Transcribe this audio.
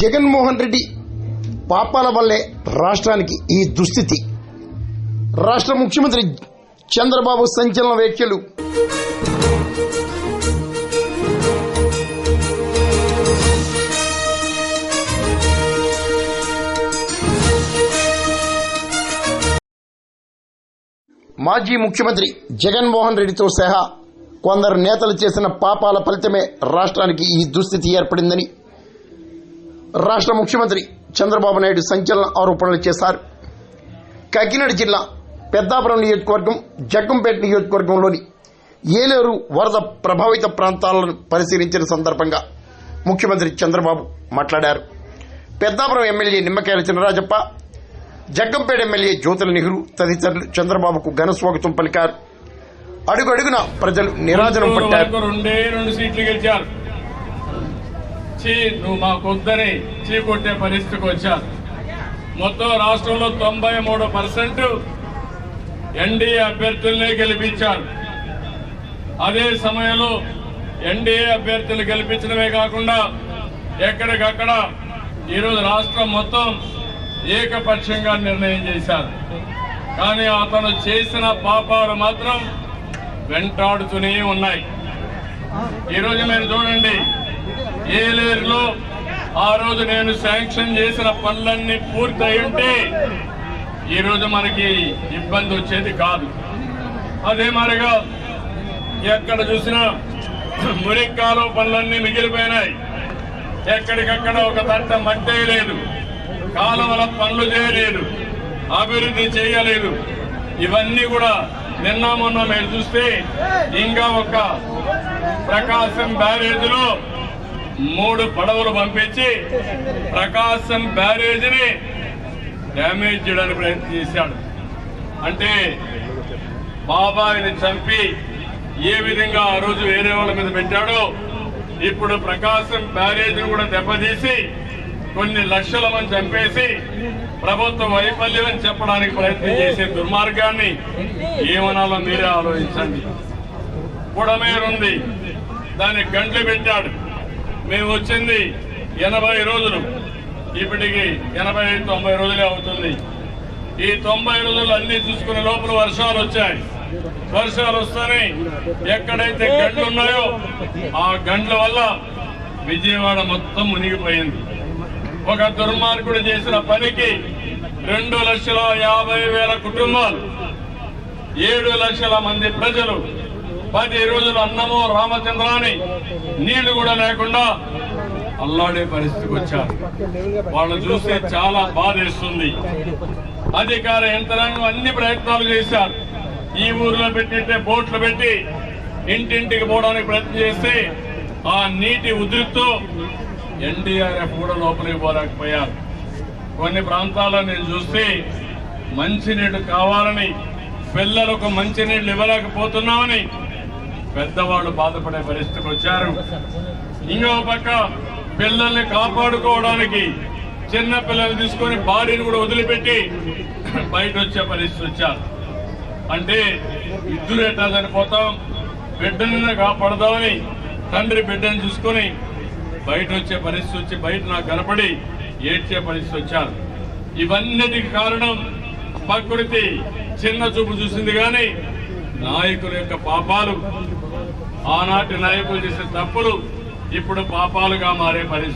జగన్మోహన్ రెడ్డి పాపాల వల్లే రాష్ట్రానికి ఈ దుస్థితి. రాష్ట్ర ముఖ్యమంత్రి చంద్రబాబు సంచలన వ్యాఖ్యలు. మాజీ ముఖ్యమంత్రి జగన్మోహన్ రెడ్డితో సహా కొందరు నేతలు చేసిన పాపాల ఫలితమే రాష్ట్రానికి ఈ దుస్థితి ఏర్పడిందని రాష్ట్ర ముఖ్యమంత్రి చంద్రబాబు నాయుడు సంచలన ఆరోపణలు చేశారు. కాకినాడ జిల్లా పెద్దాపురం నియోజకవర్గం, జగ్గంపేట నియోజకవర్గంలోని ఏలేరు వరద ప్రభావిత ప్రాంతాలను పరిశీలించిన సందర్భంగా ముఖ్యమంత్రి చంద్రబాబు మాట్లాడారు. పెద్దాపురం ఎమ్మెల్యే నిమ్మకాయల చినరాజప్ప, జగ్గంపేట ఎమ్మెల్యే జ్యోతుల నెహ్రూ తదితరులు చంద్రబాబుకు ఘన స్వాగతం పలికారు. అడుగడుగున ప్రజలు నీరాజనం పట్టారు. 2 సీట్లు గెలిచారు. నువ్వు మాకొద్దని చీకొట్టే పరిస్థితికి వచ్చారు. మొత్తం రాష్ట్రంలో 93% ఎన్డీఏ అభ్యర్థులనే గెలిపించారు. అదే సమయంలో ఎన్డీఏ అభ్యర్థులు గెలిపించడమే కాకుండా ఎక్కడికక్కడ ఈరోజు రాష్ట్రం మొత్తం ఏకపక్షంగా నిర్ణయం చేశారు. కానీ అతను చేసిన పాపాలు మాత్రం వెంటాడుతూనే ఉన్నాయి. ఈరోజు మీరు చూడండి, ఏలేరులో ఆ రోజు నేను శాంక్షన్ చేసిన పనులన్నీ పూర్తయి ఉంటే ఈరోజు మనకి ఇబ్బంది వచ్చేది కాదు. అదే మరిగా ఎక్కడ చూసినా మురిక్కాలో పనులన్నీ మిగిలిపోయినాయి. ఎక్కడికక్కడ ఒక తట్ట మట్టే లేదు, కాలువల పనులు చేయలేదు, అభివృద్ధి చేయలేదు. ఇవన్నీ కూడా నిన్న మొన్న మీరు చూస్తే ఇంకా ఒక ప్రకాశం బ్యారేజ్లో 3 పడవలు పంపించి ప్రకాశం బ్యారేజ్ని డ్యామేజ్ చేయడానికి ప్రయత్నం చేశాడు. అంటే బాబాయిని చంపి ఏ విధంగా ఆ రోజు వేరే వాళ్ళ మీద పెట్టాడో ఇప్పుడు ప్రకాశం బ్యారేజ్ను కూడా దెబ్బతీసి కొన్ని లక్షల మంది చంపేసి ప్రభుత్వ వైఫల్యం అని చెప్పడానికి ప్రయత్నం చేసే దుర్మార్గాన్ని ఏమనాలో మీరే ఆలోచించండి. బుడమేరుంది, దాన్ని గంటలు పెట్టాడు. మేము వచ్చింది 80 రోజులు, ఇప్పటికి 80-90 రోజులే అవుతుంది. ఈ 90 రోజులు అన్ని చూసుకునే లోపల వర్షాలు వచ్చాయి. వర్షాలు వస్తేనే ఎక్కడైతే గంటలు ఉన్నాయో ఆ గంటల వల్ల విజయవాడ మొత్తం మునిగిపోయింది. ఒక దుర్మార్గుడు చేసిన పనికి 2,50,000 కుటుంబాలు, 7 లక్షల మంది ప్రజలు 10 రోజులు అన్నమో రామచంద్రాని నీళ్లు కూడా లేకుండా అల్లాడే పరిస్థితికి వచ్చారు. వాళ్ళు చూస్తే చాలా బాధేస్తుంది. అధికార యంత్రాంగం అన్ని ప్రయత్నాలు చేశారు. ఈ ఊర్లో పెట్టింటే బోట్లు పెట్టి ఇంటింటికి పోవడానికి ప్రయత్నం చేస్తే ఆ నీటి ఉధృతితో ఎన్డీఆర్ఎఫ్ కూడా లోపలికి పోలేకపోయారు. కొన్ని ప్రాంతాల్లో నేను చూస్తే మంచినీళ్లు కావాలని పిల్లలకు మంచినీళ్లు ఇవ్వలేకపోతున్నామని పెద్దవాళ్ళు బాధపడే పరిస్థితికి వచ్చారు. ఇంకో పక్క పిల్లల్ని కాపాడుకోవడానికి చిన్న పిల్లలు తీసుకొని భార్యను కూడా వదిలిపెట్టి బయట వచ్చే పరిస్థితి వచ్చారు. అంటే ఇద్దరు ఎట్లా చనిపోతాం, బిడ్డని కాపాడదామని తండ్రి బిడ్డను చూసుకొని బయట వచ్చే పరిస్థితి వచ్చి బయట నాకు కనపడి ఏడ్చే పరిస్థితి వచ్చారు. ఇవన్నిటికి కారణం ప్రకృతి చిన్న చూపు చూసింది. కానీ నాయకుల యొక్క పాపాలు, ఆనాటి నాయకులు చేసే తప్పులు ఇప్పుడు పాపాలుగా మారే పరిస్థితి.